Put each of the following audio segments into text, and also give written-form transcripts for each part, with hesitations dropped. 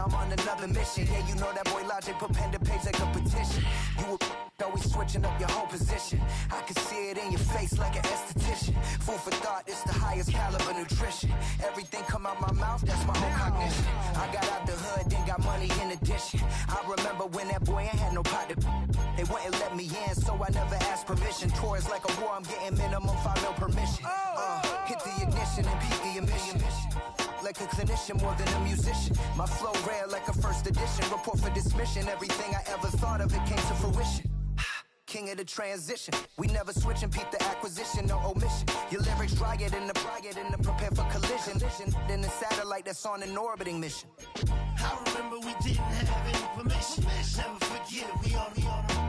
I'm on another mission. Yeah, you know that boy Logic put pen to page like a petition. You were always switching up your whole position. I can see it in your face like an esthetician. Food for thought, it's the highest caliber nutrition. Everything come out my mouth, that's my own cognition. I got out the hood, then got money in addition. I remember when that boy ain't had no pot to. They wouldn't let me in, so I never asked permission. Tours like a war, I'm getting minimum 5 mil permission. Hit the ignition and beat the emission. Like a clinician more than a musician. My flow rare like a first edition. Report for dismission. Everything I ever thought of, it came to fruition. King of the transition. We never switch and peep the acquisition, no omission. Your lyrics drier than the prepare for collision. Then the satellite that's on an orbiting mission. I remember we didn't have any permission. Never forget we on a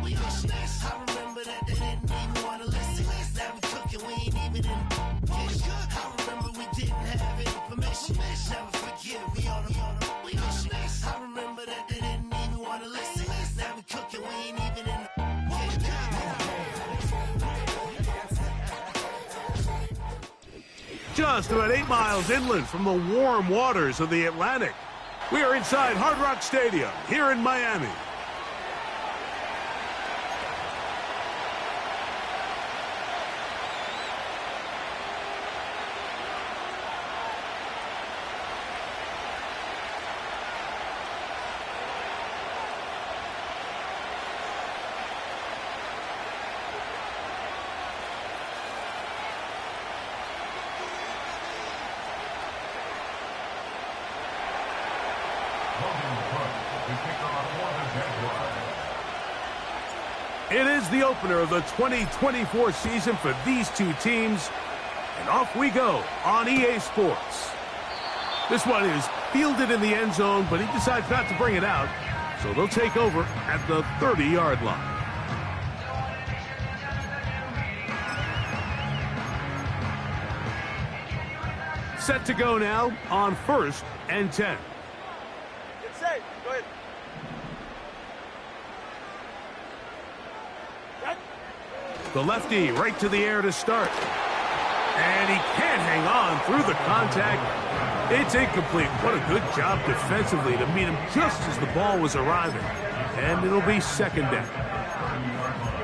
mission. I remember that they didn't even want to listen. Now we cooking, we ain't even in the kitchen. I remember we didn't have any permission. Never forget we on a mission. I remember that they didn't even want to listen. Now we cooking, we ain't even in the just about 8 miles inland from the warm waters of the Atlantic. We are inside Hard Rock Stadium here in Miami. It is the opener of the 2024 season for these two teams, and off we go on EA Sports. This one is fielded in the end zone, but he decides not to bring it out, so they'll take over at the 30-yard line. Set to go now on 1st and 10. It's safe. Go ahead. The lefty right to the air to start. And he can't hang on through the contact. It's incomplete. What a good job defensively to meet him just as the ball was arriving. And it'll be 2nd down.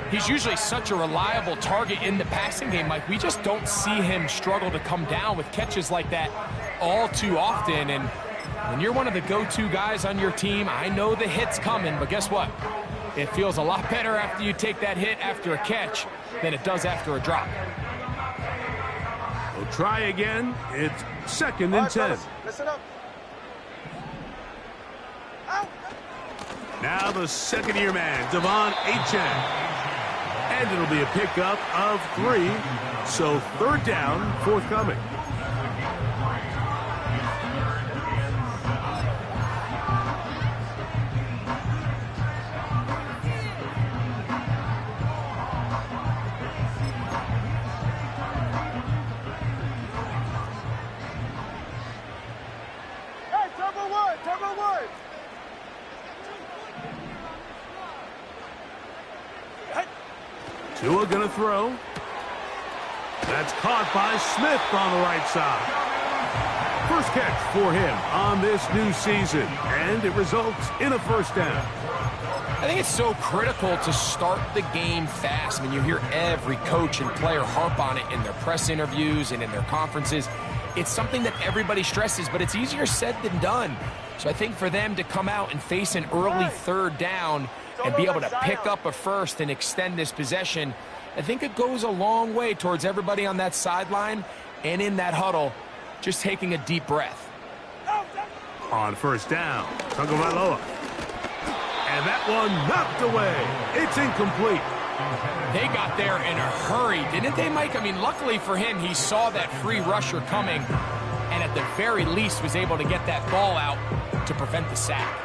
He's usually such a reliable target in the passing game, Mike. We just don't see him struggle to come down with catches like that all too often. And when you're one of the go-to guys on your team, I know the hit's coming, but guess what? It feels a lot better after you take that hit after a catch than it does after a drop. We'll try again. It's 2nd and 10. Listen up. Out. Now the second-year man, Devon Achane. And it'll be a pickup of 3. So 3rd down forthcoming. Tua gonna throw. That's caught by Smith on the right side. First catch for him on this new season, and it results in a 1st down. I think it's so critical to start the game fast. I mean, you hear every coach and player harp on it in their press interviews and in their conferences. It's something that everybody stresses, but it's easier said than done. So I think for them to come out and face an early 3rd down and be able to pick up a 1st and extend this possession, I think it goes a long way towards everybody on that sideline and in that huddle just taking a deep breath. On 1st down, Tagovailoa. And that one knocked away. It's incomplete. They got there in a hurry, didn't they, Mike? I mean, luckily for him, he saw that free rusher coming and at the very least was able to get that ball out to prevent the sack.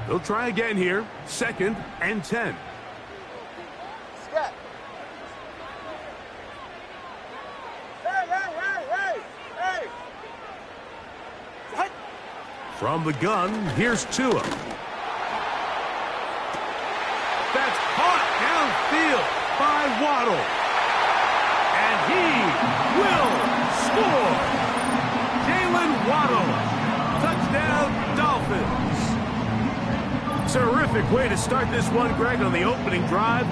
They'll try again here. 2nd and 10. Scat. Hey! From the gun, here's Tua. That's caught downfield by Waddle. And he will score. Jalen Waddle. Touchdown, Dolphins. Terrific way to start this one, Greg, on the opening drive.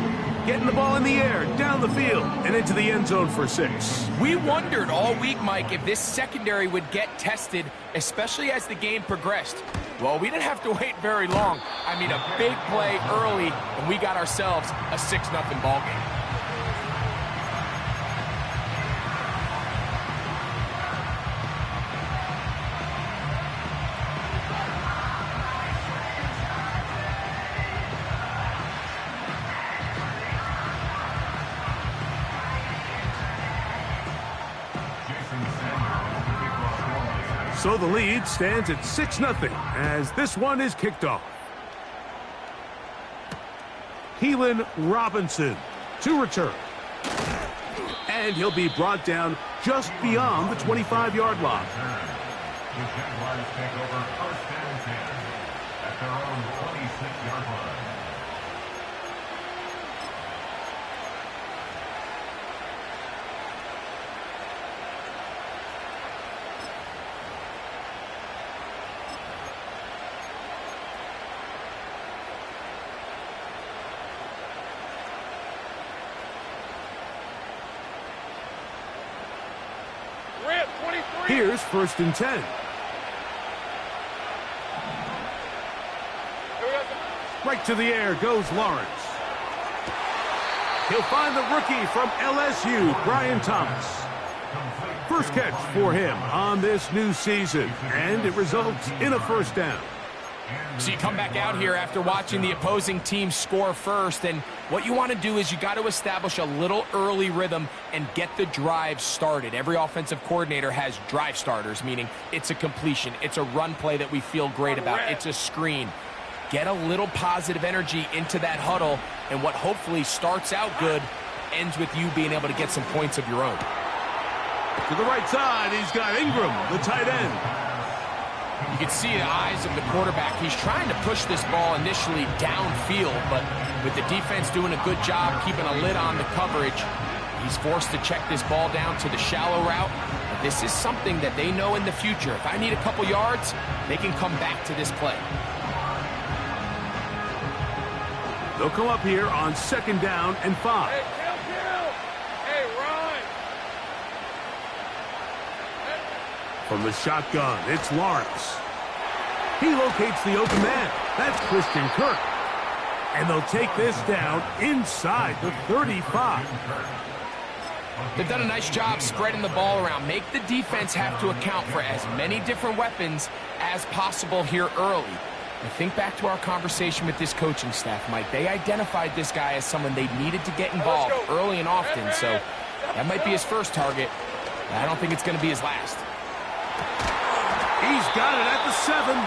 Getting the ball in the air, down the field, and into the end zone for 6. We wondered all week, Mike, if this secondary would get tested, especially as the game progressed. Well, we didn't have to wait very long. I mean, a big play early, and we got ourselves a 6-0 ball game. So the lead stands at 6-0 as this one is kicked off. Keelan Robinson to return. And he'll be brought down just beyond the 25-yard line. The Jaguars take over first and 10 at their own 26-yard line. Here's 1st and 10. Right to the air goes Lawrence. He'll find the rookie from LSU, Brian Thomas. First catch for him on this new season, and it results in a 1st down. So you come back out here after watching the opposing team score first, and what you want to do is you got to establish a little early rhythm and get the drive started. Every offensive coordinator has drive starters, meaning it's a completion, it's a run play that we feel great about, it's a screen. Get a little positive energy into that huddle, and what hopefully starts out good ends with you being able to get some points of your own. To the right side, he's got Ingram, the tight end. You can see the eyes of the quarterback. He's trying to push this ball initially downfield, but with the defense doing a good job keeping a lid on the coverage, he's forced to check this ball down to the shallow route. But this is something that they know in the future. If I need a couple yards, they can come back to this play. They'll come up here on 2nd down and 5. Hey, kill! Hey, run! From the shotgun, it's Lawrence. He locates the open man. That's Christian Kirk. And they'll take this down inside the 35. They've done a nice job spreading the ball around. Make the defense have to account for as many different weapons as possible here early. And think back to our conversation with this coaching staff, Mike. They identified this guy as someone they needed to get involved early and often. So that might be his first target. But I don't think it's going to be his last. He's got it at the 7.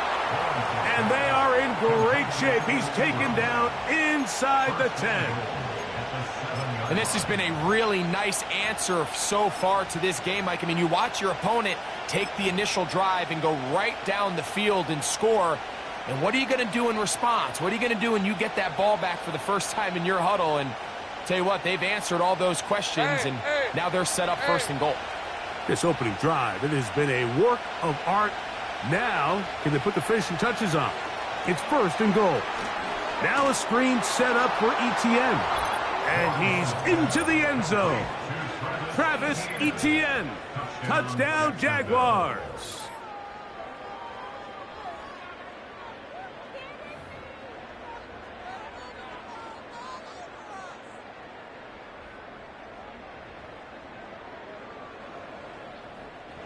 And they are in great shape. He's taken down inside the 10. And this has been a really nice answer so far to this game, Mike. I mean, you watch your opponent take the initial drive and go right down the field and score. And what are you going to do in response? What are you going to do when you get that ball back for the first time in your huddle? And tell you what, they've answered all those questions, and now they're set up 1st and goal. This opening drive, it has been a work of art. Now, can they put the finishing touches on? It's 1st and goal. Now a screen set up for Etienne. And he's into the end zone. Travis Etienne. Touchdown, Jaguars.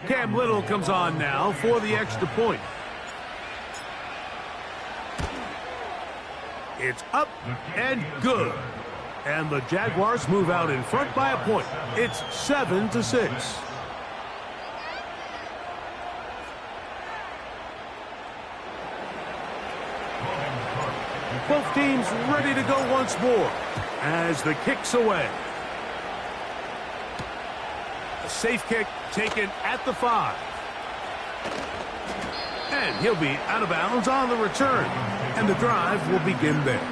Cam Little comes on now for the extra point. It's up and good. And the Jaguars move out in front by a point. It's 7-6. Both teams ready to go once more as the kick's away. A safe kick taken at the 5. And he'll be out of bounds on the return. And the drive will begin there.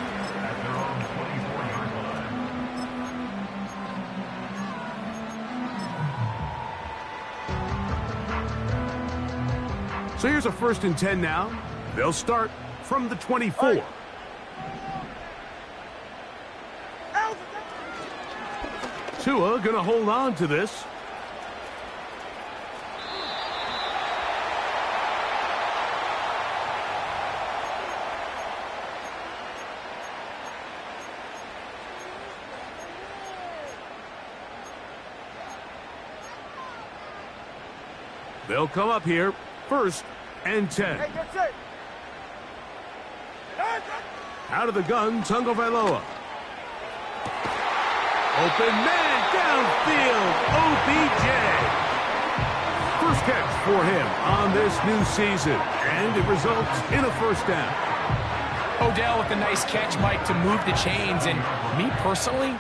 So here's a 1st and 10 now. They'll start from the 24. Tua gonna hold on to this. They'll come up here, 1st and 10. Hey, that's it. Out of the gun, Tagovailoa. Open man downfield, OBJ. First catch for him on this new season, and it results in a 1st down. Odell with a nice catch, Mike, to move the chains. And me personally,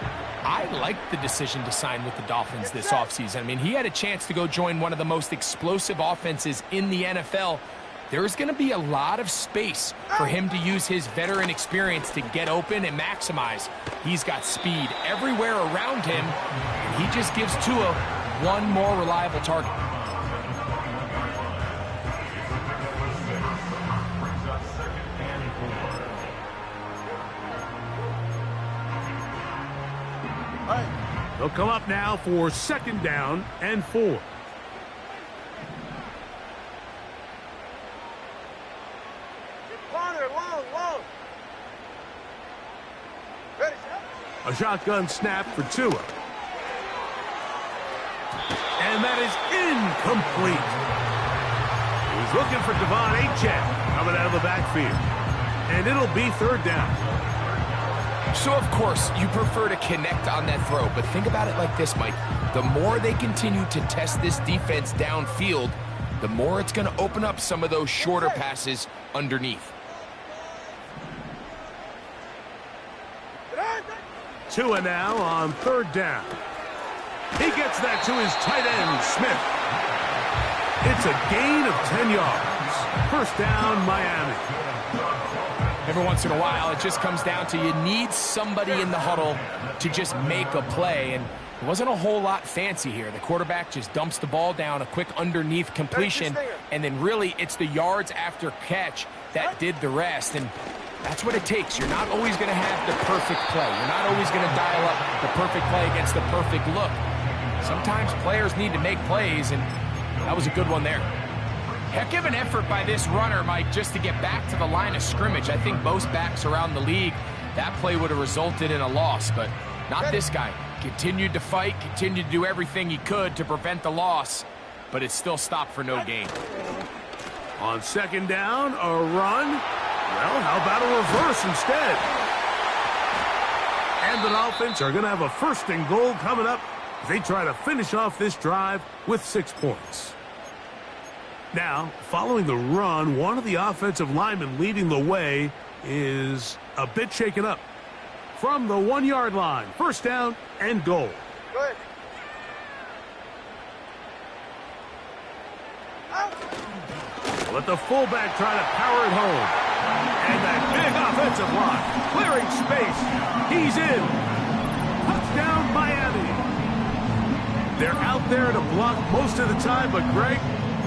I like the decision to sign with the Dolphins this offseason. I mean, he had a chance to go join one of the most explosive offenses in the NFL. There's going to be a lot of space for him to use his veteran experience to get open and maximize. He's got speed everywhere around him, and he just gives Tua one more reliable target. They'll come up now for 2nd down and 4. A shotgun snap for Tua. And that is incomplete. He's looking for Devon Achane coming out of the backfield. And it'll be 3rd down. So, of course, you prefer to connect on that throw, but think about it like this, Mike. The more they continue to test this defense downfield, the more it's going to open up some of those shorter passes underneath. Tua now on 3rd down. He gets that to his tight end, Smith. It's a gain of 10 yards. 1st down, Miami. Every once in a while, it just comes down to you need somebody in the huddle to just make a play, and it wasn't a whole lot fancy here. The quarterback just dumps the ball down, a quick underneath completion, and then really it's the yards after catch that did the rest, and that's what it takes. You're not always going to have the perfect play. You're not always going to dial up the perfect play against the perfect look. Sometimes players need to make plays, and that was a good one there. Heck of an effort by this runner, Mike, just to get back to the line of scrimmage. I think most backs around the league, that play would have resulted in a loss, but not this guy. Continued to fight, continued to do everything he could to prevent the loss, but it still stopped for no gain. On 2nd down, a run. Well, how about a reverse instead? And the Dolphins are going to have a 1st and goal coming up. They try to finish off this drive with 6 points. Now, following the run, one of the offensive linemen leading the way is a bit shaken up. From the 1-yard line, 1st down and goal. Good. Let the fullback try to power it home. And that big offensive line, clearing space. He's in. Touchdown, Miami. They're out there to block most of the time, but Greg,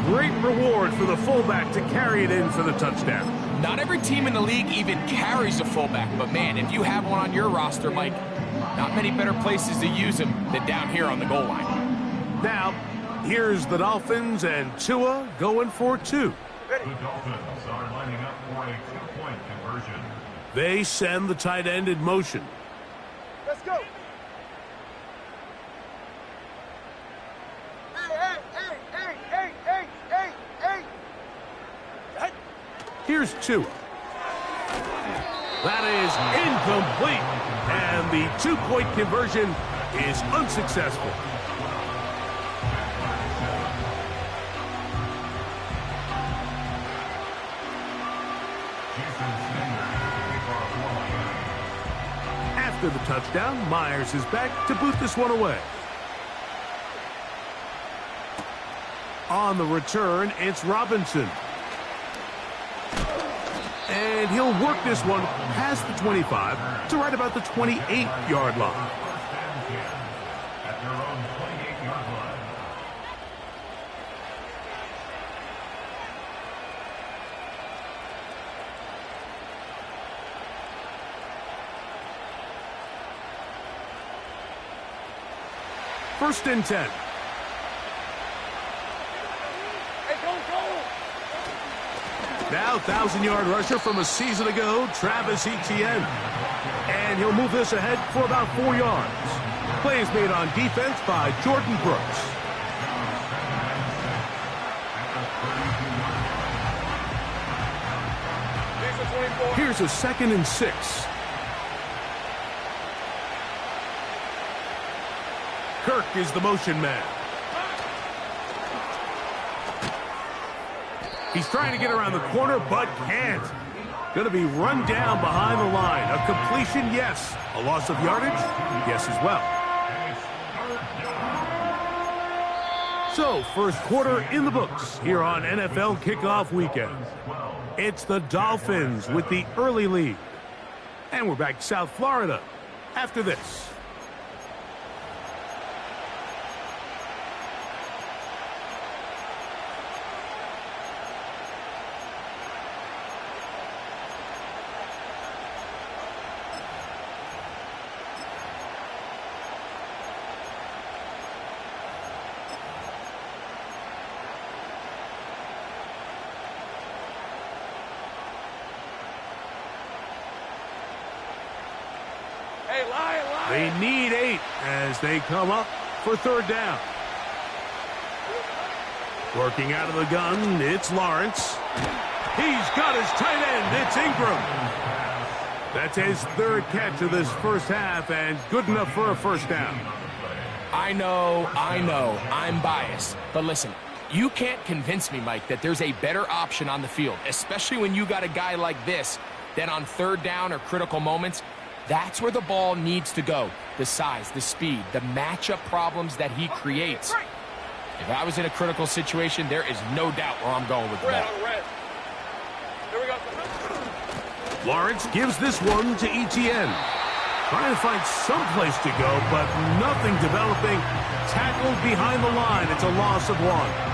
great reward for the fullback to carry it in for the touchdown. Not every team in the league even carries a fullback, but man, if you have one on your roster, Mike, not many better places to use him than down here on the goal line. Now, here's the Dolphins and Tua going for 2. The Dolphins are lining up for a 2-point conversion. They send the tight end in motion. Let's go. Here's Tua. That is incomplete. And the 2-point conversion is unsuccessful. After the touchdown, Myers is back to boot this one away. On the return, it's Robinson. And he'll work this one past the 25 to right about the 28-yard line. At their own 28-yard first and 10. Hey, go! Now 1,000-yard rusher from a season ago, Travis Etienne. And he'll move this ahead for about 4 yards. Play is made on defense by Jordan Brooks. Here's a 2nd and 6. Kirk is the motion man. He's trying to get around the corner, but can't. Going to be run down behind the line. A completion, yes. A loss of yardage, yes as well. So, first quarter in the books here on NFL Kickoff Weekend. It's the Dolphins with the early lead. And we're back to South Florida after this. They need 8 as they come up for third down. Working out of the gun, it's Lawrence. He's got his tight end. It's Ingram. That's his third catch of this first half and good enough for a first down. I know, I'm biased. But listen, you can't convince me, Mike, that there's a better option on the field, especially when you got a guy like this, that on third down or critical moments, that's where the ball needs to go. The size, the speed, the matchup problems that he creates. If I was in a critical situation, there is no doubt where I'm going with the ball. Here we go. Lawrence gives this one to Etienne. Trying to find some place to go, but nothing developing. Tackled behind the line. It's a loss of 1.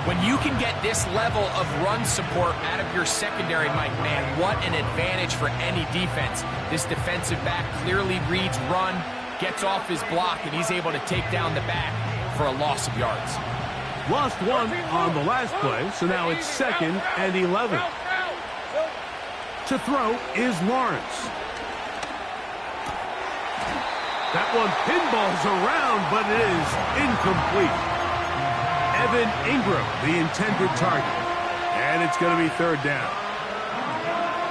When you can get this level of run support out of your secondary, Mike, man, what an advantage for any defense. This defensive back clearly reads run, gets off his block, and he's able to take down the back for a loss of yards. Lost 1 on the last play, so now it's 2nd and 11. To throw is Lawrence. That one pinballs around, but it is incomplete. Evan Ingram, the intended target. And it's going to be third down.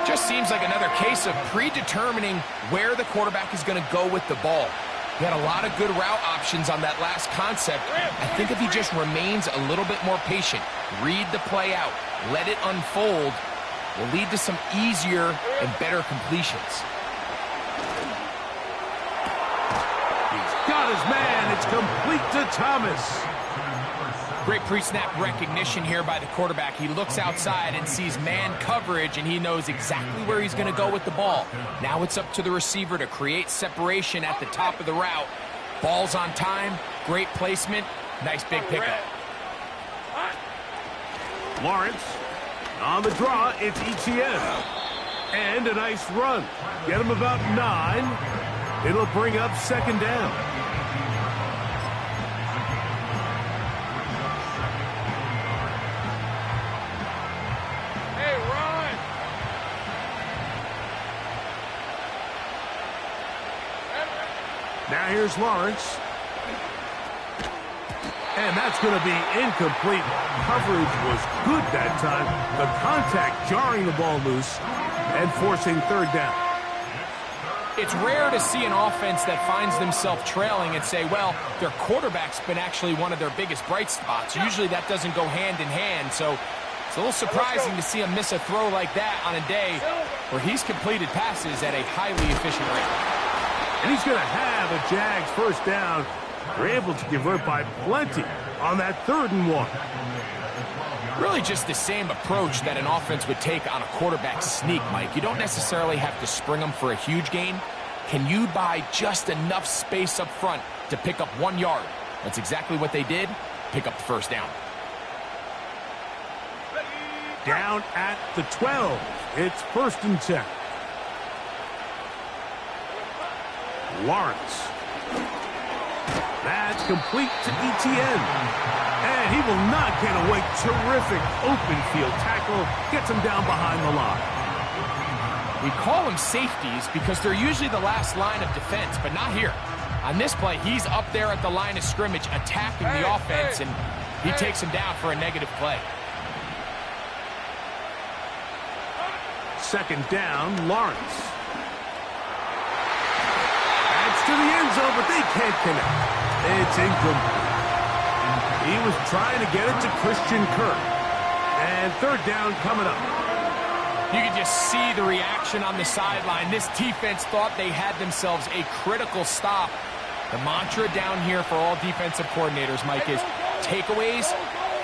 Just seems like another case of predetermining where the quarterback is going to go with the ball. He had a lot of good route options on that last concept. I think if he just remains a little bit more patient, read the play out, let it unfold, will lead to some easier and better completions. He's got his man. It's complete to Thomas. Great pre-snap recognition here by the quarterback. He looks outside and sees man coverage, and he knows exactly where he's going to go with the ball. Now it's up to the receiver to create separation at the top of the route. Ball's on time, great placement, nice big pickup. Lawrence on the draw, it's Etienne. And a nice run. Get him about 9. It'll bring up second down. Now here's Lawrence. And that's going to be incomplete. Coverage was good that time. The contact jarring the ball loose and forcing third down. It's rare to see an offense that finds themselves trailing and say, well, their quarterback's been actually one of their biggest bright spots. Usually that doesn't go hand in hand, so it's a little surprising to see him miss a throw like that on a day where he's completed passes at a highly efficient rate. And he's going to have a Jags first down. They're able to convert by plenty on that 3rd and 1. Really just the same approach that an offense would take on a quarterback sneak, Mike. You don't necessarily have to spring them for a huge gain. Can you buy just enough space up front to pick up 1 yard? That's exactly what they did. Pick up the first down. Down at the 12. It's 1st and 10. Lawrence. That's complete to ETN. And he will not get away. Terrific open field tackle. Gets him down behind the line. We call them safeties because they're usually the last line of defense, but not here. On this play, he's up there at the line of scrimmage attacking the offense, and he takes him down for a negative play. Second down, Lawrence. That's to the end zone, but they can't connect. It's incomplete. He was trying to get it to Christian Kirk. And third down coming up. You can just see the reaction on the sideline. This defense thought they had themselves a critical stop. The mantra down here for all defensive coordinators, Mike, is takeaways,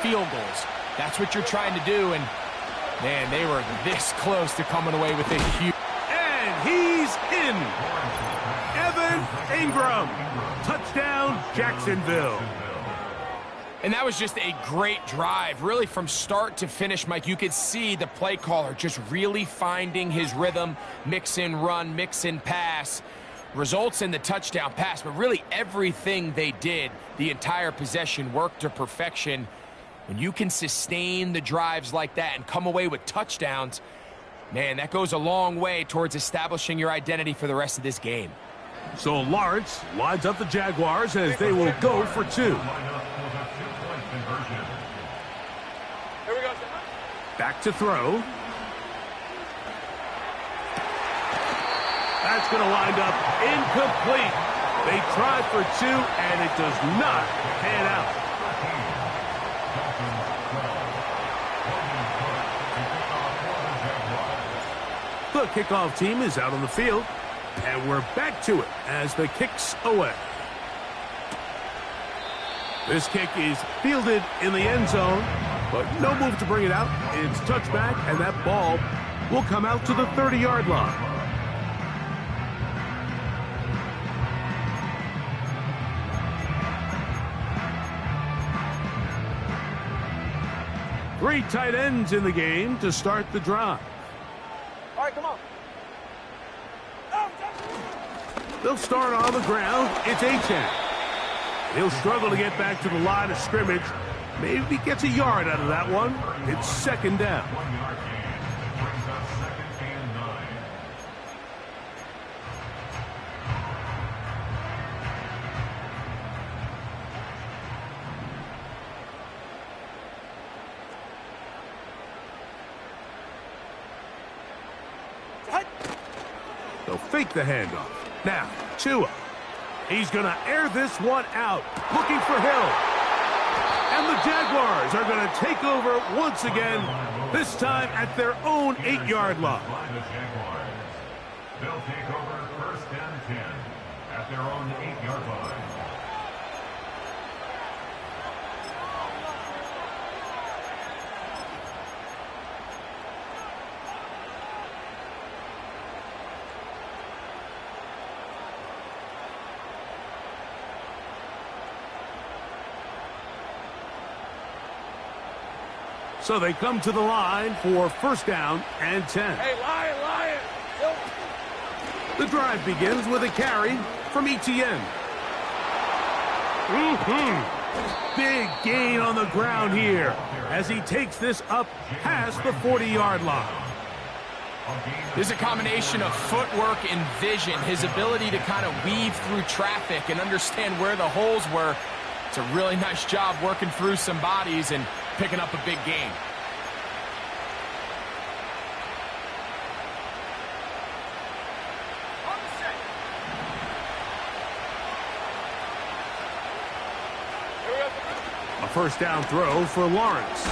field goals. That's what you're trying to do, and, man, they were this close to coming away with a huge... And he's in. Evan Ingram. Touchdown, Jacksonville. And that was just a great drive, really from start to finish, Mike. You could see the play caller just really finding his rhythm, mix in run, mix in pass, results in the touchdown pass. But really everything they did, the entire possession, worked to perfection. When you can sustain the drives like that and come away with touchdowns, man, that goes a long way towards establishing your identity for the rest of this game. So Lawrence lines up the Jaguars as they will go for two. Here we go. Back to throw. That's going to wind up incomplete. They tried for two, and it does not pan out. The kickoff team is out on the field, and we're back to it as the kick's away. This kick is fielded in the end zone, but no move to bring it out. It's touchback, and that ball will come out to the 30-yard line. Three tight ends in the game to start the drive. All right, come on. They'll start on the ground. It's Achane. He'll struggle to get back to the line of scrimmage. Maybe gets a yard out of that one. It's second down. 1 yard gain. Brings up 2nd and 9. They'll fake the handoff. Now, Tua. He's going to air this one out. Looking for Hill. And the Jaguars are going to take over once again, this time at their own 8-yard line. By the Jaguars. They'll take over 1st and 10 at their own 8-yard line. So they come to the line for 1st down and 10. Hey, Lion. The drive begins with a carry from ETN. Big gain on the ground here as he takes this up past the 40-yard line. There's a combination of footwork and vision, his ability to kind of weave through traffic and understand where the holes were. It's a really nice job working through some bodies and picking up a big gain. A 1st down throw for Lawrence.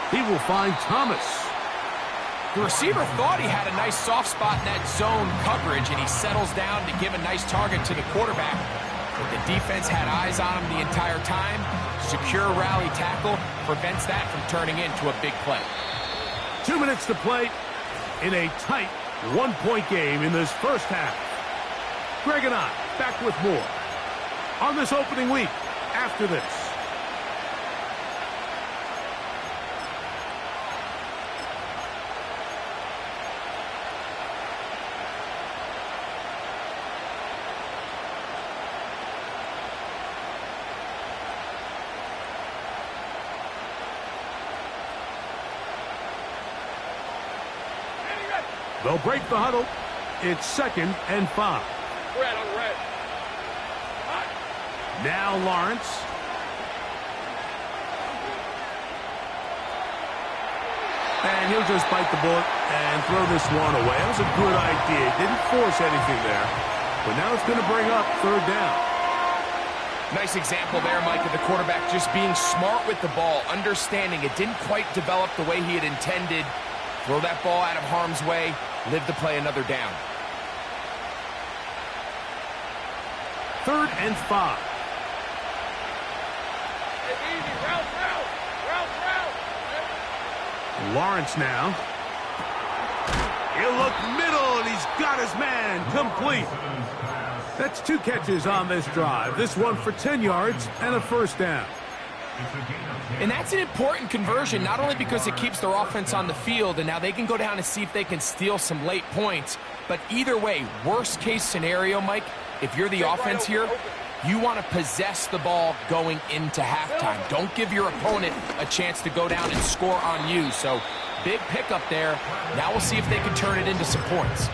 He will find Thomas. The receiver thought he had a nice soft spot in that zone coverage, and he settles down to give a nice target to the quarterback. But the defense had eyes on him the entire time. Secure rally tackle prevents that from turning into a big play. 2 minutes to play in a tight 1-point game in this first half. Greg and I back with more on this opening week after this. They'll break the huddle. It's 2nd and 5. Red on red. Now Lawrence. And he'll just bite the bullet and throw this one away. That was a good idea. Didn't force anything there. But now it's going to bring up 3rd down. Nice example there, Mike, of the quarterback just being smart with the ball, understanding it didn't quite develop the way he had intended. Throw that ball out of harm's way, live to play another down. 3rd and 5. Easy, route. Lawrence now. He'll look middle, and he's got his man complete. That's 2 catches on this drive. This one for 10 yards and a 1st down. And that's an important conversion, not only because it keeps their offense on the field, and now they can go down and see if they can steal some late points. But either way, worst case scenario, Mike, if you're the offense here, you want to possess the ball going into halftime. Don't give your opponent a chance to go down and score on you. So big pickup there. Now we'll see if they can turn it into some points.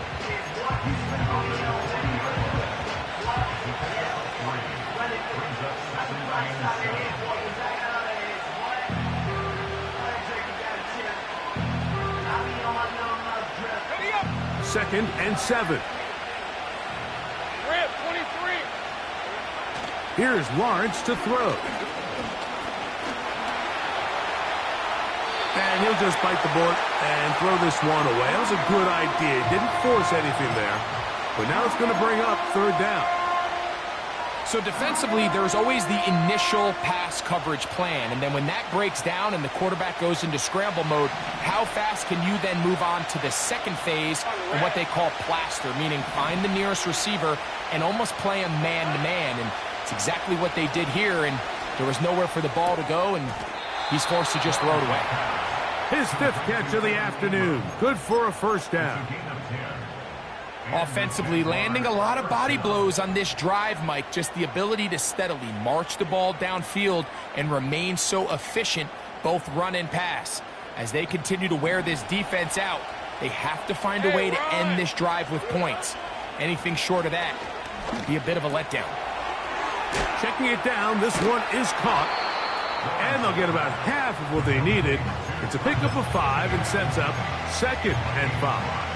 Second and 7. Red 23. Here's Lawrence to throw. And he'll just bite the bullet and throw this one away. That was a good idea. Didn't force anything there. But now it's going to bring up 3rd down. So defensively, there's always the initial pass coverage plan. And then when that breaks down and the quarterback goes into scramble mode, how fast can you then move on to the second phase of what they call plaster, meaning find the nearest receiver and almost play him man-to-man. And it's exactly what they did here, and there was nowhere for the ball to go, and he's forced to just throw it away. His 5th catch of the afternoon. Good for a 1st down. Offensively, landing a lot of body blows on this drive, Mike. Just the ability to steadily march the ball downfield and remain so efficient, both run and pass. As they continue to wear this defense out, they have to find a way to end this drive with points. Anything short of that would be a bit of a letdown. Checking it down, this one is caught. And they'll get about half of what they needed. It's a pickup of 5 and sets up 2nd and 5.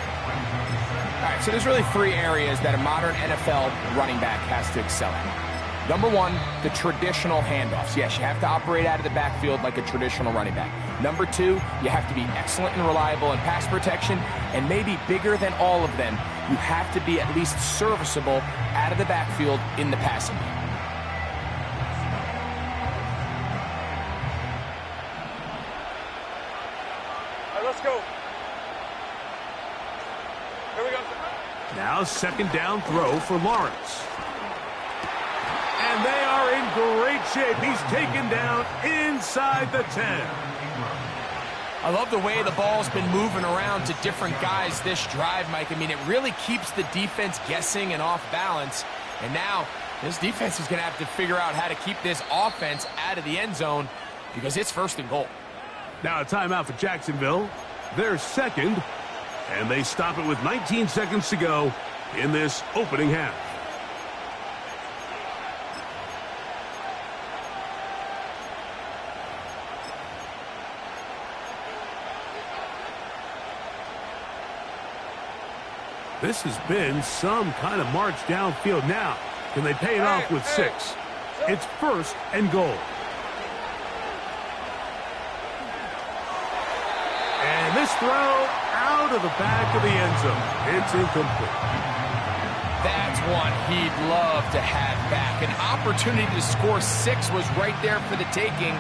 All right, so there's really 3 areas that a modern NFL running back has to excel at. Number 1, the traditional handoffs. Yes, you have to operate out of the backfield like a traditional running back. Number 2, you have to be excellent and reliable in pass protection, and maybe bigger than all of them, you have to be at least serviceable out of the backfield in the passing game. All right, let's go. Here we go. Now 2nd down throw for Lawrence. And they are in great shape. He's taken down inside the 10. I love the way the ball's been moving around to different guys this drive, Mike. I mean, it really keeps the defense guessing and off balance. And now this defense is going to have to figure out how to keep this offense out of the end zone because it's 1st and goal. Now a timeout for Jacksonville. They're 2nd, and they stop it with 19 seconds to go in this opening half. This has been some kind of march downfield. Now, can they pay it off with 6? It's 1st and goal. And this throw out of the back of the end zone. It's incomplete. That's one he'd love to have back. An opportunity to score 6 was right there for the taking.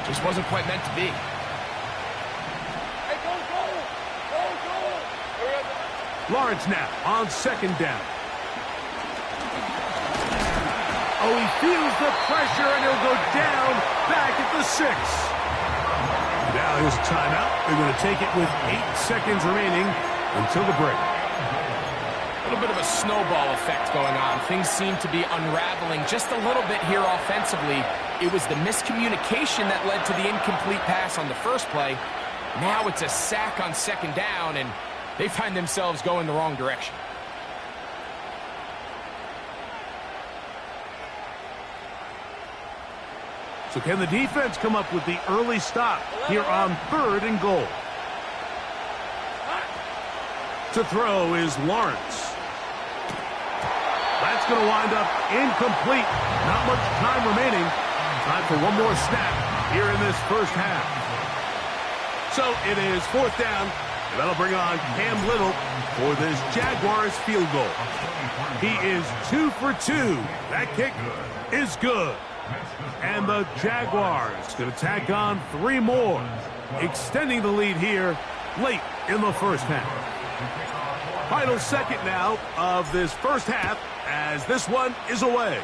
Just wasn't quite meant to be. Hey, go. Lawrence now on 2nd down. Oh, he feels the pressure, and he'll go down back at the 6. Now here's a timeout. They're going to take it with 8 seconds remaining until the break. A little bit of a snowball effect going on. Things seem to be unraveling just a little bit here offensively. It was the miscommunication that led to the incomplete pass on the first play. Now it's a sack on 2nd down, and they find themselves going the wrong direction. So can the defense come up with the early stop here on 3rd and goal? To throw is Lawrence. That's going to wind up incomplete. Not much time remaining. Time for one more snap here in this first half. So it is 4th down, and that'll bring on Cam Little for this Jaguars field goal. He is 2 for 2. That kick is good. And the Jaguars going to tack on 3 more, extending the lead here late in the first half. Final second now of this first half as this one is away.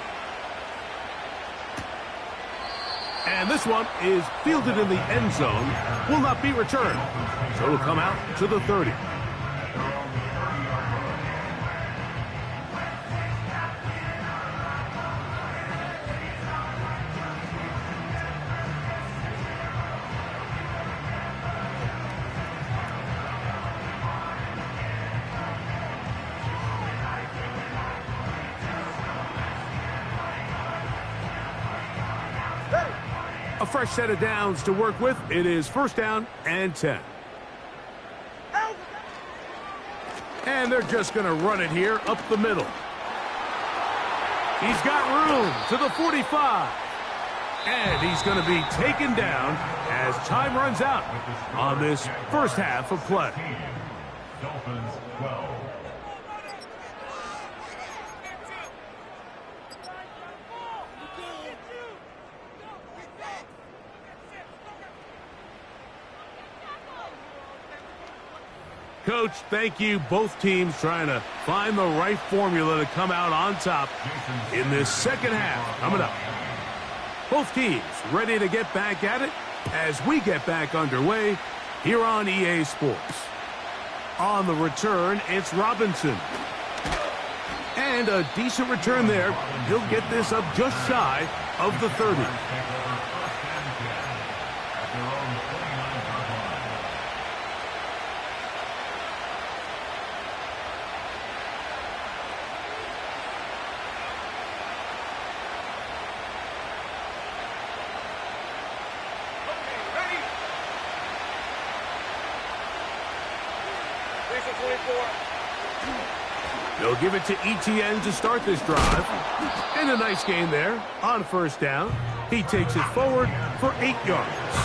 And this one is fielded in the end zone, will not be returned. So it'll come out to the 30. A fresh set of downs to work with. It is 1st down and 10. And they're just going to run it here up the middle. He's got room to the 45. And he's going to be taken down as time runs out on this first half of play. Dolphins 12. Coach, thank you. Both teams trying to find the right formula to come out on top in this second half coming up. Both teams ready to get back at it as we get back underway here on EA Sports. On the return, it's Robinson. And a decent return there. He'll get this up just shy of the 30. They'll give it to ETN to start this drive. And a nice gain there on 1st down. He takes it forward for 8 yards.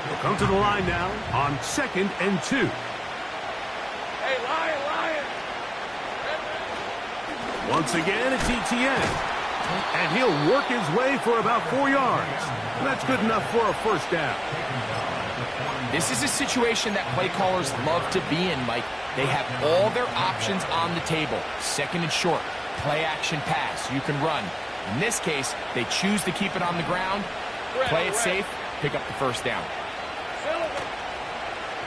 They'll come to the line now on 2nd and 2. Hey, Lion! Once again, it's ETN. And he'll work his way for about 4 yards. That's good enough for a 1st down. This is a situation that play callers love to be in, Mike. They have all their options on the table. 2nd and short, play action pass, you can run. In this case, they choose to keep it on the ground, play it safe, pick up the 1st down.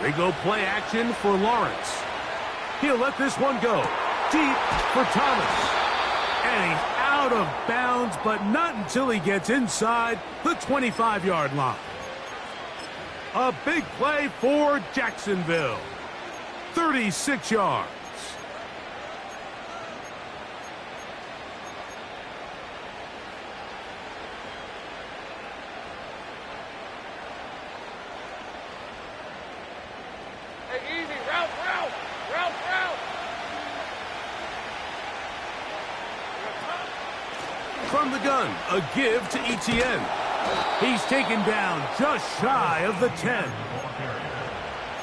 They go play action for Lawrence. He'll let this one go deep for Thomas. And he's out of bounds, but not until he gets inside the 25-yard line. A big play for Jacksonville. 36 yards. Hey, easy. Route. From the gun, a give to ETN. He's taken down just shy of the 10.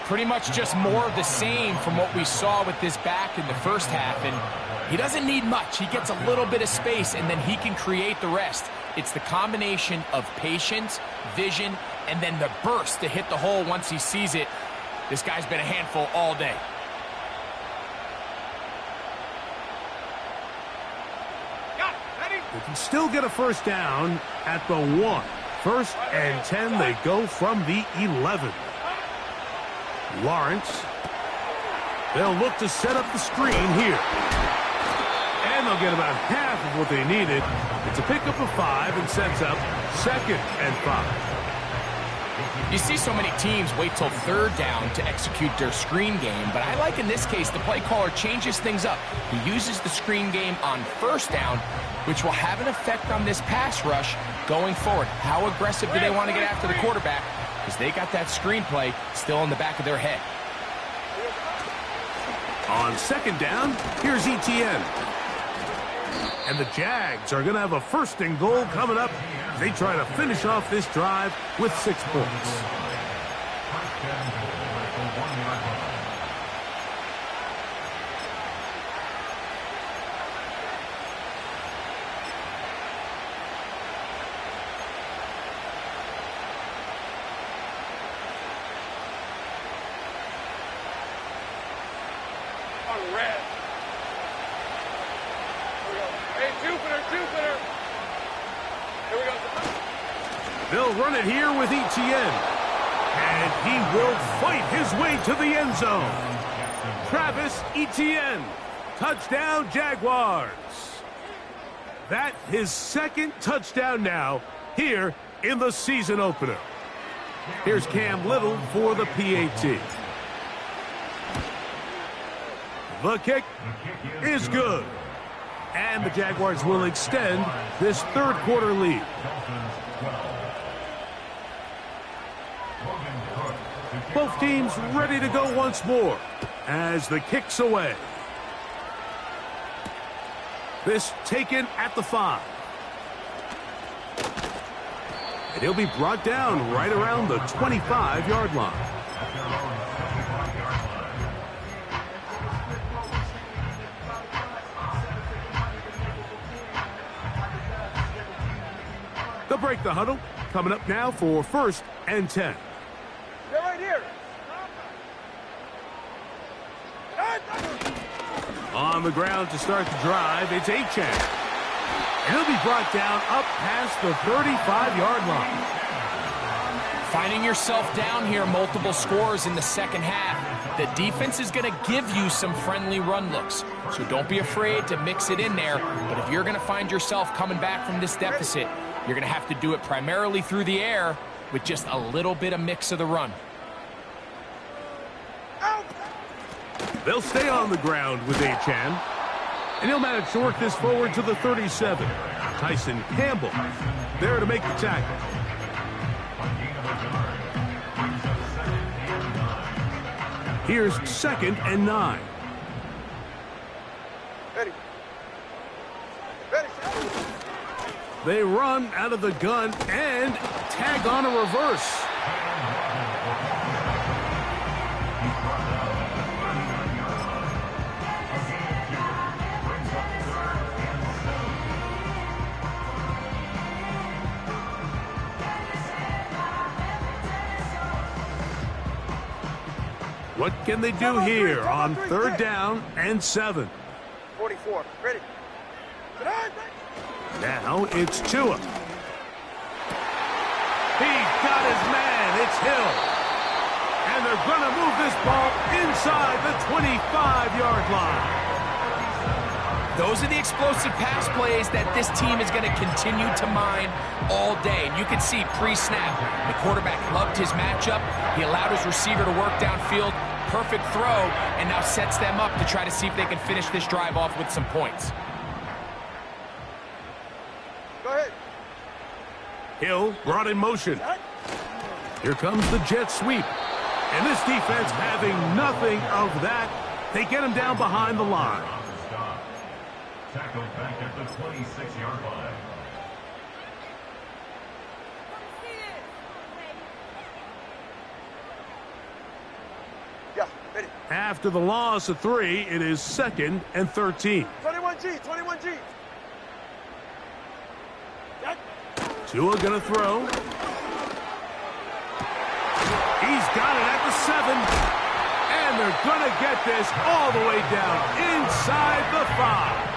Pretty much just more of the same from what we saw with this back in the first half. And he doesn't need much. He gets a little bit of space, and then he can create the rest. It's the combination of patience, vision, and then the burst to hit the hole once he sees it. This guy's been a handful all day. They can still get a 1st down at the 1. 1st and 10, they go from the 11. Lawrence. They'll look to set up the screen here. And they'll get about half of what they needed. It's a pickup of 5 and sets up 2nd and 5. You see so many teams wait till 3rd down to execute their screen game, but I like in this case the play caller changes things up. He uses the screen game on 1st down, which will have an effect on this pass rush going forward. How aggressive do they want to get after the quarterback? Because they got that screen play still in the back of their head. On 2nd down, here's Etienne. And the Jags are going to have a 1st and goal coming up. They try to finish off this drive with 6 points. On red. Here we go. Hey, Jupiter. Here we go. They'll run it here with Etienne. And he will fight his way to the end zone. Travis Etienne. Touchdown, Jaguars. That his 2nd touchdown now here in the season opener. Here's Cam Little for the PAT. The kick is good. And the Jaguars will extend this 3rd quarter lead. Both teams ready to go once more as the kick's away. This taken at the 5. And he'll be brought down right around the 25-yard line. They'll break the huddle. Coming up now for 1st and 10. They're right here. On the ground to start the drive, it's Etienne. And he'll be brought down up past the 35-yard line. Finding yourself down here, multiple scores in the 2nd half. The defense is going to give you some friendly run looks, so don't be afraid to mix it in there. But if you're going to find yourself coming back from this deficit, you're going to have to do it primarily through the air with just a little bit of mix of the run. They'll stay on the ground with Etienne. And he'll manage to work this forward to the 37. Tyson Campbell there to make the tackle. Here's 2nd and 9. Ready. They run out of the gun and tag on a reverse. What can they do here on 3rd down and 7? 44. Ready. Now it's Tua. He's got his man. It's Hill. And they're going to move this ball inside the 25-yard line. Those are the explosive pass plays that this team is going to continue to mine all day. And you can see pre-snap, the quarterback loved his matchup. He allowed his receiver to work downfield. Perfect throw, and now sets them up to try to see if they can finish this drive off with some points. Go ahead. Hill brought in motion. Here comes the jet sweep. And this defense having nothing of that. They get him down behind the line. Tackled back at the 26-yard line. Yeah, ready. After the loss of 3, it is 2nd and 13. 21G. Tua gonna throw. He's got it at the 7. And they're gonna get this all the way down inside the 5.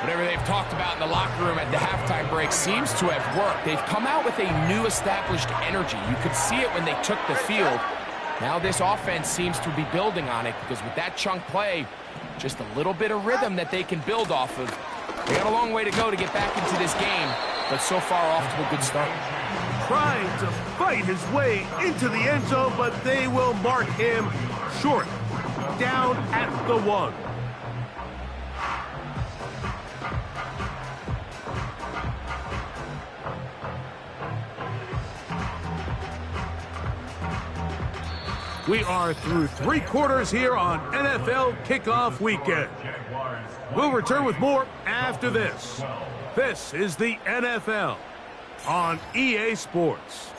Whatever they've talked about in the locker room at the halftime break seems to have worked. They've come out with a new established energy. You could see it when they took the field. Now this offense seems to be building on it because with that chunk play, just a little bit of rhythm that they can build off of. They got a long way to go to get back into this game, but so far off to a good start. Trying to fight his way into the end zone, but they will mark him short. Down at the 1. We are through 3 quarters here on NFL Kickoff Weekend. We'll return with more after this. This is the NFL on EA Sports.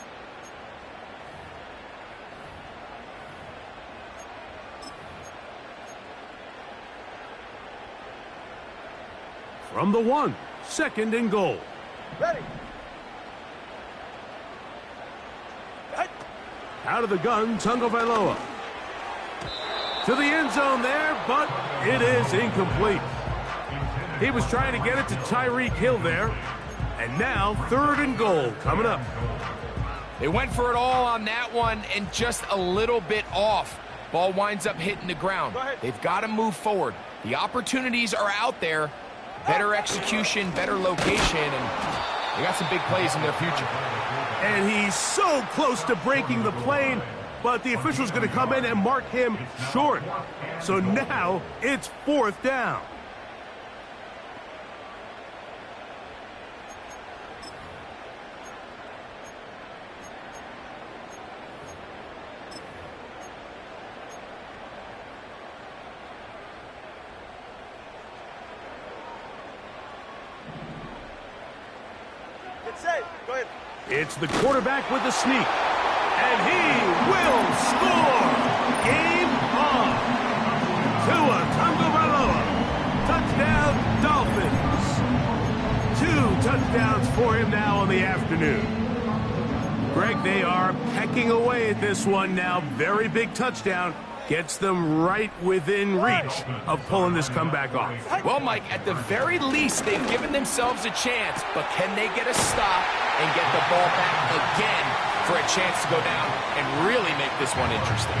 From the 1, 2nd and goal. Ready. Out of the gun, Tagovailoa. To the end zone there, but it is incomplete. He was trying to get it to Tyreek Hill there. And now 3rd and goal coming up. They went for it all on that one and just a little bit off. Ball winds up hitting the ground. They've got to move forward. The opportunities are out there. Better execution, better location, and they got some big plays in their future. And he's so close to breaking the plane, but the official's going to come in and mark him short. So now it's 4th down. Go ahead. It's the quarterback with the sneak. And he will score! Game on! Tua Tagovailoa. Touchdown, Dolphins. 2 touchdowns for him now on the afternoon. Greg, they are pecking away at this one now. Very big touchdown. Gets them right within reach of pulling this comeback off. Well, Mike, at the very least, they've given themselves a chance, but can they get a stop and get the ball back again for a chance to go down and really make this one interesting?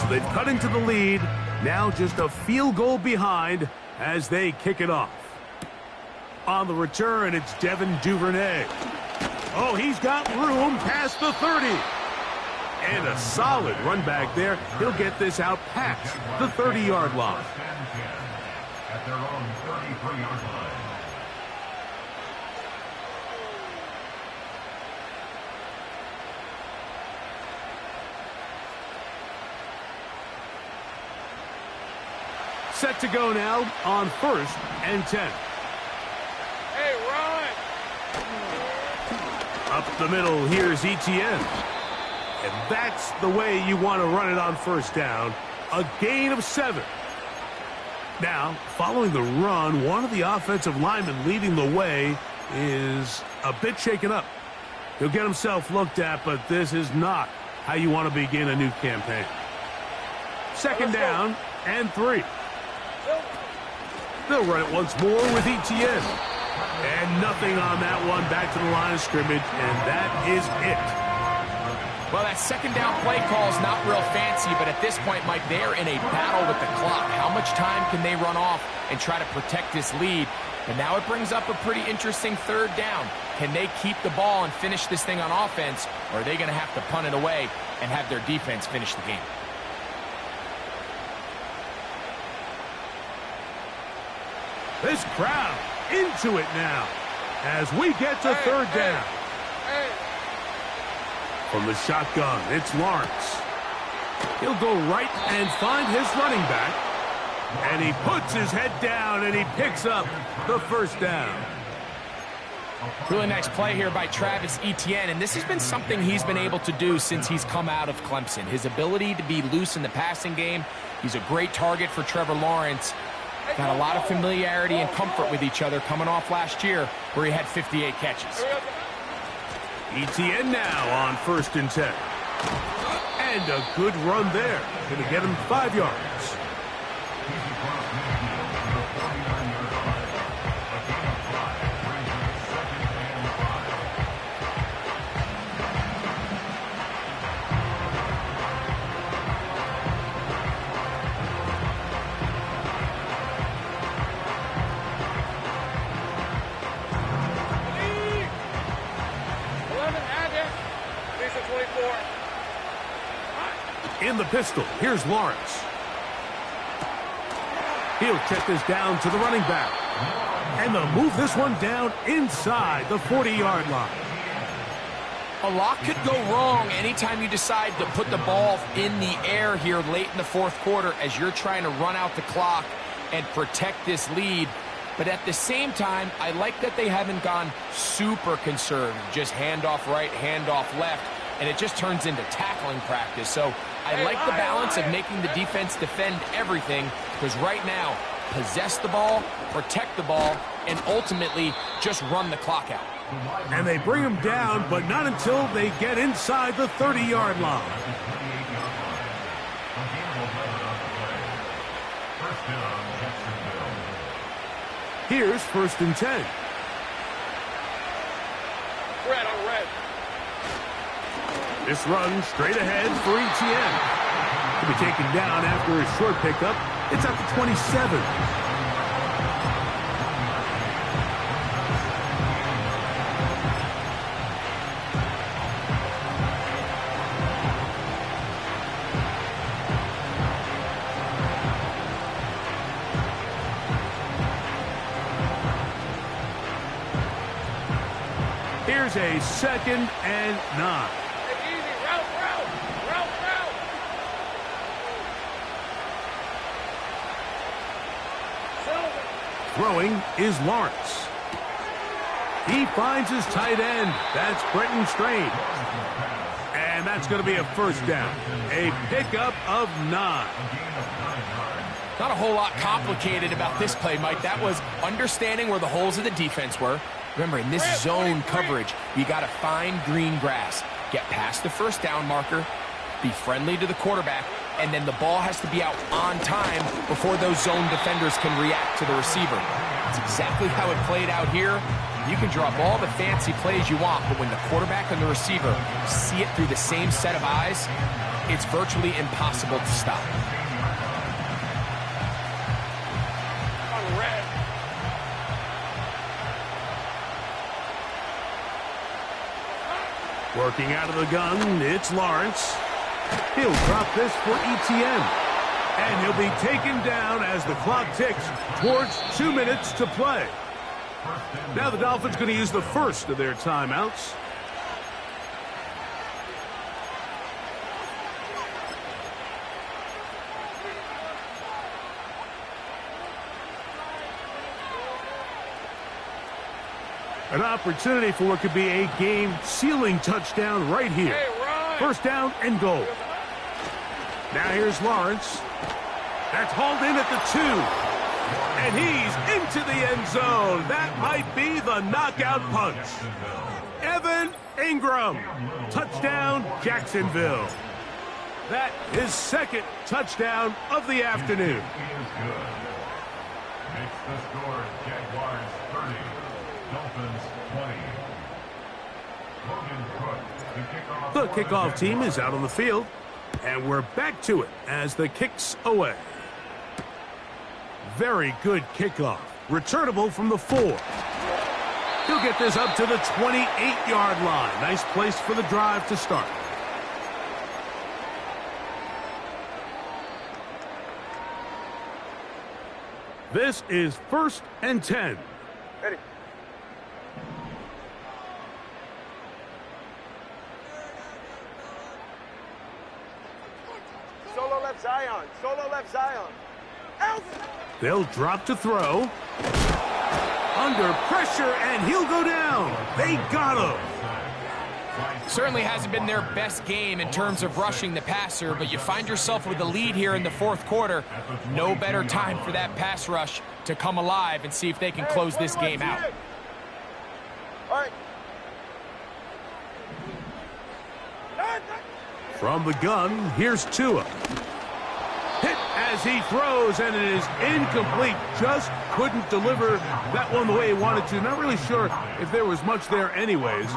So they've cut into the lead. Now just a field goal behind as they kick it off. On the return, it's Devin Duvernay. Oh, he's got room past the 30. And a solid run back there. He'll get this out past the 30-yard line. At their own 33-yard line. Set to go now on 1st and 10. Hey, run! Up the middle, here's Etienne. And that's the way you want to run it on 1st down. A gain of 7. Now, following the run, one of the offensive linemen leading the way is a bit shaken up. He'll get himself looked at, but this is not how you want to begin a new campaign. 2nd down and 3. They'll run it once more with Etienne. And nothing on that one. Back to the line of scrimmage, and that is it. Well, that 2nd down play call is not real fancy, but at this point, Mike, they're in a battle with the clock. How much time can they run off and try to protect this lead? And now it brings up a pretty interesting 3rd down. Can they keep the ball and finish this thing on offense, or are they going to have to punt it away and have their defense finish the game? This crowd into it now as we get to 3rd down. From the shotgun, it's Lawrence. He'll go right and find his running back. And he puts his head down and he picks up the 1st down. Really nice play here by Travis Etienne, and this has been something he's been able to do since he's come out of Clemson. His ability to be loose in the passing game. He's a great target for Trevor Lawrence. Got a lot of familiarity and comfort with each other coming off last year where he had 58 catches. Etienne now on 1st and 10. And a good run there. Going to get him 5 yards. He's across midfield to the 49-yard line. A gain of 5 brings up 2nd and 5. Lead. 11, add it. Lisa 24. In the pistol, here's Lawrence. He'll check this down to the running back. And they'll move this one down inside the 40-yard line. A lot could go wrong anytime you decide to put the ball in the air here late in the fourth quarter as you're trying to run out the clock and protect this lead. But at the same time, I like that they haven't gone super conservative. Just handoff right, handoff left, and it just turns into tackling practice. So I like the balance of making the defense defend everything, because right now, possess the ball, protect the ball, and ultimately just run the clock out. And they bring him down, but not until they get inside the 30-yard line. At the 28-yard line. A gain of 11 on the play. First down, Jacksonville. Here's 1st and 10. Red on red. This run straight ahead for ETN. To be taken down after a short pickup. It's at the 27. Here's a 2nd and 9. Easy, route. Silver. Throwing is Lawrence. He finds his tight end. That's Brenton Strain. And that's going to be a 1st down. A pickup of 9. Not a whole lot complicated about this play, Mike. That was understanding where the holes of the defense were. Remember, in this zone coverage, you got to find green grass. Get past the 1st down marker, be friendly to the quarterback, and then the ball has to be out on time before those zone defenders can react to the receiver. That's exactly how it played out here. You can draw up all the fancy plays you want, but when the quarterback and the receiver see it through the same set of eyes, it's virtually impossible to stop. On red. Working out of the gun, it's Lawrence. He'll drop this for ETN. And he'll be taken down as the clock ticks towards 2 minutes to play. Now the Dolphins going to use the first of their timeouts. An opportunity for what could be a game-sealing touchdown right here. Hey, 1st down and goal. Now here's Lawrence. That's hauled in at the 2. And he's into the end zone. That might be the knockout punch. Evan Ingram. Touchdown, Jacksonville. That is 2nd touchdown of the afternoon. Makes the score Jaguars 30, Dolphins 20. Logan Cook, The kickoff team is out on the field. And we're back to it as the kick's away. Very good kickoff. Returnable from the 4. He'll get this up to the 28-yard line. Nice place for the drive to start. This is 1st and 10. Ready. Solo left Zion. Solo left Zion. They'll drop to throw. Under pressure, and he'll go down. They got him. Certainly hasn't been their best game in terms of rushing the passer, but you find yourself with the lead here in the 4th quarter. No better time for that pass rush to come alive and see if they can close this game out. All right. From the gun, here's Tua. Hit as he throws, and it is incomplete. Just couldn't deliver that one the way he wanted to. Not really sure if there was much there anyways.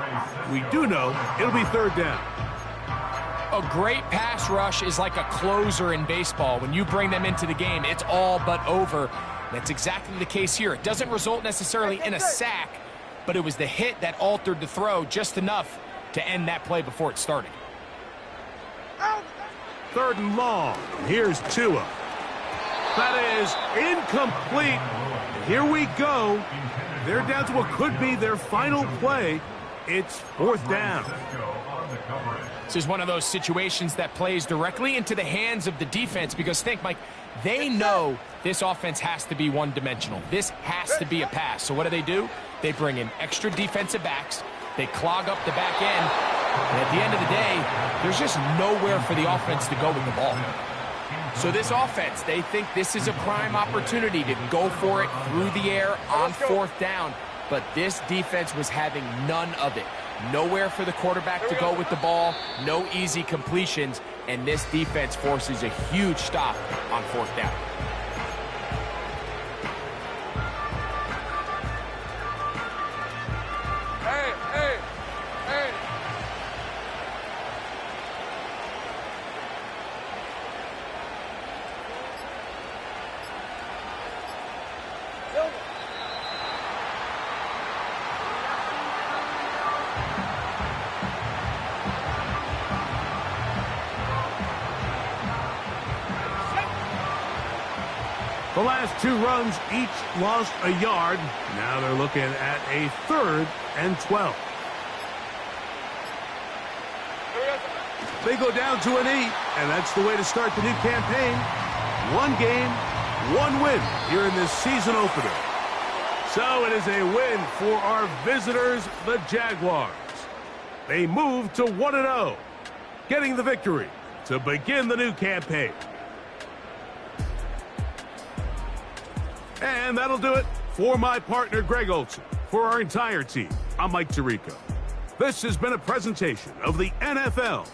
We do know it'll be third down. A great pass rush is like a closer in baseball. When you bring them into the game, it's all but over. That's exactly the case here. It doesn't result necessarily in a sack, but it was the hit that altered the throw just enough to end that play before it started. Third and long. Here's Tua. That is incomplete. And here we go. They're down to what could be their final play. It's fourth down. This is one of those situations that plays directly into the hands of the defense because think, Mike, they know this offense has to be one-dimensional. This has to be a pass. So what do? They bring in extra defensive backs. They clog up the back end. And at the end of the day, there's just nowhere for the offense to go with the ball. So this offense, they think this is a prime opportunity to go for it through the air on fourth down. But this defense was having none of it. Nowhere for the quarterback to go with the ball, no easy completions, and this defense forces a huge stop on fourth down. Hey. The last two runs each lost a yard. Now they're looking at a 3rd and 12. They go down to an 8, and that's the way to start the new campaign. One game, one win here in this season opener. So it is a win for our visitors, the Jaguars. They move to 1-0, getting the victory to begin the new campaign. And that'll do it for my partner, Greg Olson. For our entire team, I'm Mike Tirico. This has been a presentation of the NFL